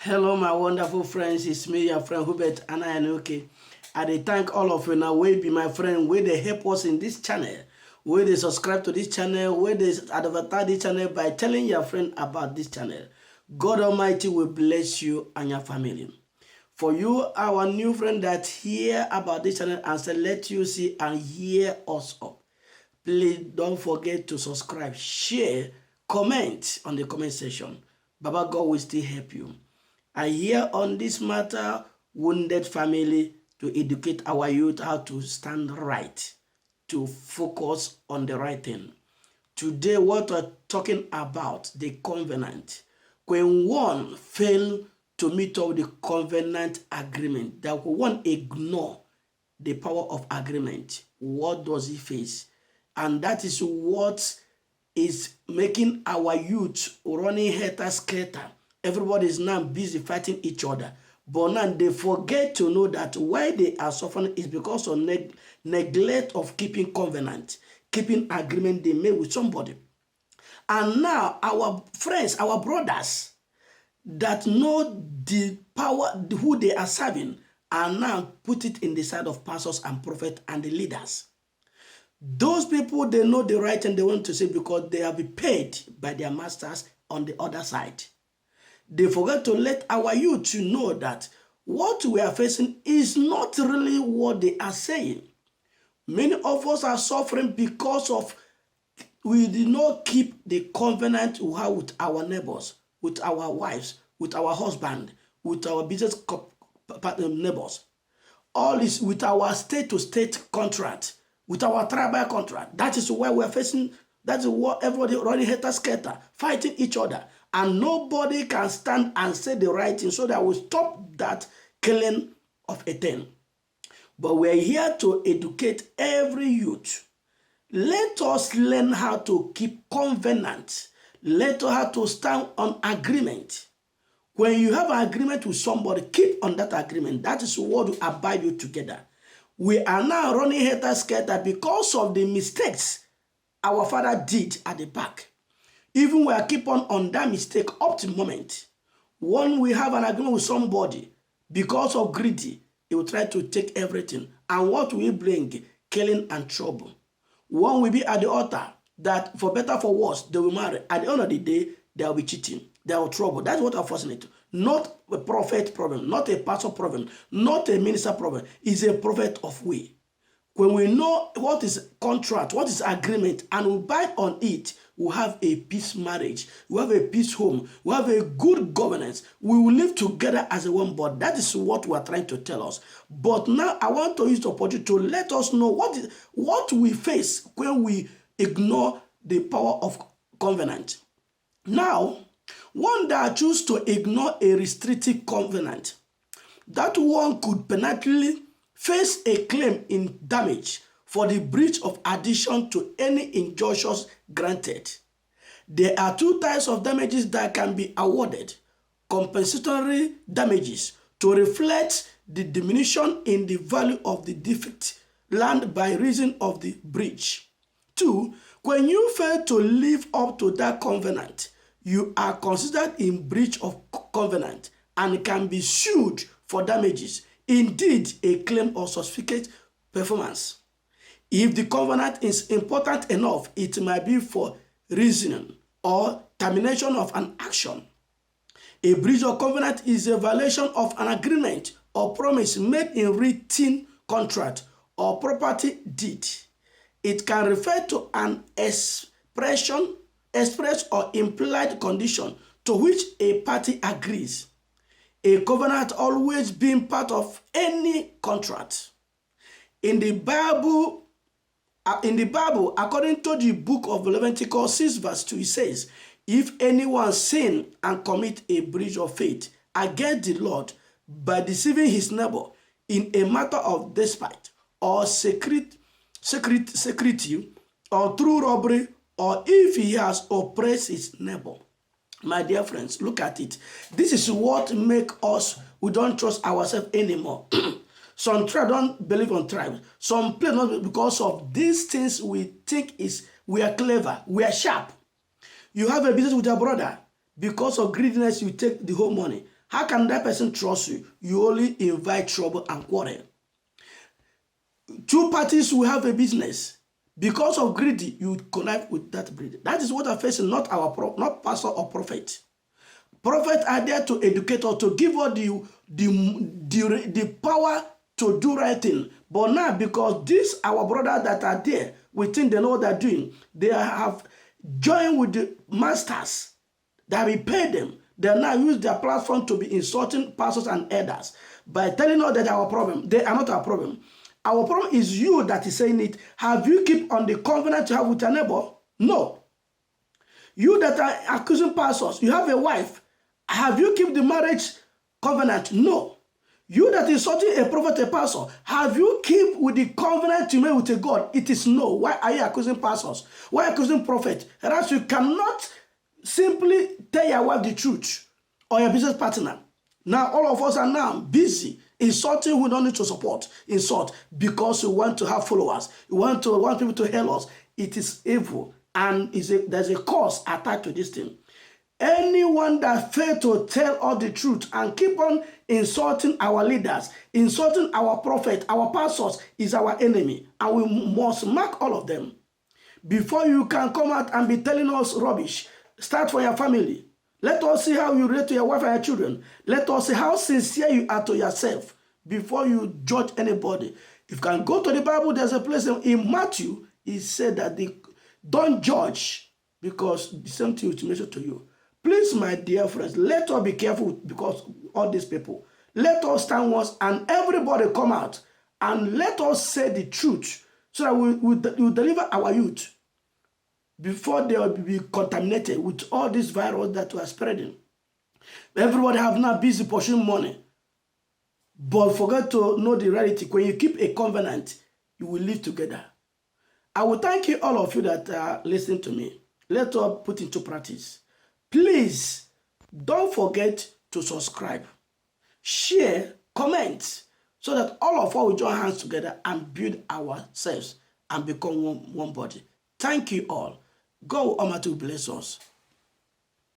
Hello, my wonderful friends. It's me, your friend Hubert Anayanuke. I dey thank all of you now. Wey be my friend, where they help us in this channel, where they subscribe to this channel, where they advertise this channel by telling your friend about this channel. God Almighty will bless you and your family. For you, our new friend that hear about this channel and say, let you see and hear us up. Please don't forget to subscribe, share, comment on the comment section. Baba God will still help you. I hear on this matter, wounded family, to educate our youth how to stand right, to focus on the right thing. Today, what we're talking about, the covenant. When one fail to meet up the covenant agreement, that one ignore the power of agreement, what does he face? And that is what is making our youth running helter-skelter. Everybody is now busy fighting each other. But now they forget to know that why they are suffering is because of neglect of keeping covenant, keeping agreement they made with somebody. And now our friends, our brothers that know the power, who they are serving, are now put it in the side of pastors and prophets and the leaders. Those people, they know the right and they want to say because they have been paid by their masters on the other side. They forget to let our youth know that what we are facing is not really what they are saying. Many of us are suffering because of we did not keep the covenant we have with our neighbors, with our wives, with our husband, with our business neighbors. All is with our state-to-state contract, with our tribal contract. That is why we are facing, that is what everybody running helter-skelter, fighting each other. And nobody can stand and say the right thing so that we stop that killing of a thing. But we're here to educate every youth. Let us learn how to keep covenant. Let us how to stand on agreement. When you have an agreement with somebody, keep on that agreement. That is what will abide you together. We are now running helter-skelter because of the mistakes our father did at the back. Even we are keep on that mistake up to the moment. When we have an agreement with somebody, because of greedy, he will try to take everything. And what will bring? Killing and trouble. One will be at the altar that for better for worse, they will marry. At the end of the day, they will be cheating. They will trouble. That's what I'm fascinated. Not a prophet problem, not a pastor problem, not a minister problem. It's a prophet of way. When we know what is contract, what is agreement, and we bite on it, we have a peace marriage, we have a peace home, we have a good governance, we will live together as a one body. That is what we are trying to tell us. But now I want to use the opportunity to let us know what we face when we ignore the power of covenant. Now, one that choose to ignore a restrictive covenant, that one could penalty face a claim in damage for the breach of addition to any injunctions granted. There are two types of damages that can be awarded. Compensatory damages to reflect the diminution in the value of the defect land by reason of the breach. 2. When you fail to live up to that covenant, you are considered in breach of covenant and can be sued for damages. Indeed, a claim of certificate performance. If the covenant is important enough, it might be for reasoning or termination of an action. A breach of covenant is a violation of an agreement or promise made in written contract or property deed. It can refer to an express or implied condition to which a party agrees. A covenant always being part of any contract. In the Bible, according to the book of Leviticus 6 verse 2, it says, if anyone sin and commit a breach of faith against the Lord by deceiving his neighbor in a matter of despite or security or through robbery, or if he has oppressed his neighbor. My dear friends, look at it. This is what makes us, we don't trust ourselves anymore. Some tribes don't believe on tribes. Some place not because of these things we think we are clever, we are sharp. You have a business with your brother. Because of greediness, you take the whole money. How can that person trust you? You only invite trouble and quarrel. Two parties will have a business. Because of greedy, you connect with that greed. That is what I'm facing, not pastor or prophet. Prophets are there to educate or to give us the power to do right thing. But now, because these our brothers that are there, we think they know what they're doing. They have joined with the masters that we pay them. They now use their platform to be insulting pastors and elders by telling us that our problem. They are not our problem. Our problem is you that is saying it. Have you keep on the covenant you have with your neighbor? No. You that are accusing pastors, you have a wife. Have you keep the marriage covenant? No. You that is insulting a prophet, a pastor, have you keep with the covenant you made with a God? It is no. Why are you accusing pastors? Why accusing prophet? Else you cannot simply tell your wife the truth or your business partner. Now all of us are now busy insulting who don't need to support, insult, because we want to have followers. We want people to hail us. It is evil, and there's a cause attached to this thing. Anyone that fails to tell all the truth and keep on insulting our leaders, insulting our prophet, our pastors, is our enemy, and we must mark all of them. Before you can come out and be telling us rubbish, start for your family. Let us see how you relate to your wife and your children. Let us see how sincere you are to yourself before you judge anybody. If you can go to the Bible, there's a place in Matthew, it said that don't judge, because the same thing will mention to you. Please, my dear friends, let us be careful because all these people. Let us stand once and everybody come out and let us say the truth so that we will deliver our youth before they will be contaminated with all this virus that we are spreading. Everybody have now busy pursuing money, but forget to know the reality. When you keep a covenant, you will live together. I will thank you, all of you that are listening to me. Let us put into practice. Please don't forget to subscribe, share, comment, so that all of us will join hands together and build ourselves and become one body. Thank you all. God Almighty will bless us.